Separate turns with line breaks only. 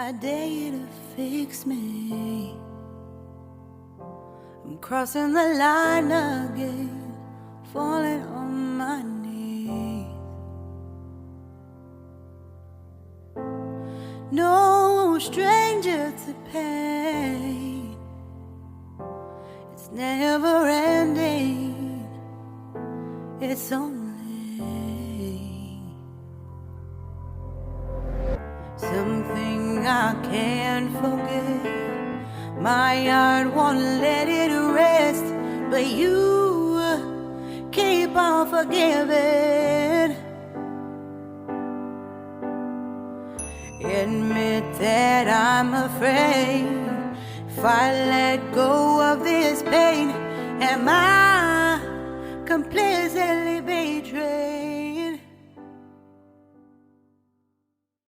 I dare you to fix me. I'm crossing the line again, falling on my knees. No stranger to pain, it's never ending, it's only something I can't forget. My heart won't let it rest, but you keep on forgiving. Admit that I'm afraid. If I let go of this pain, am I completely betrayed?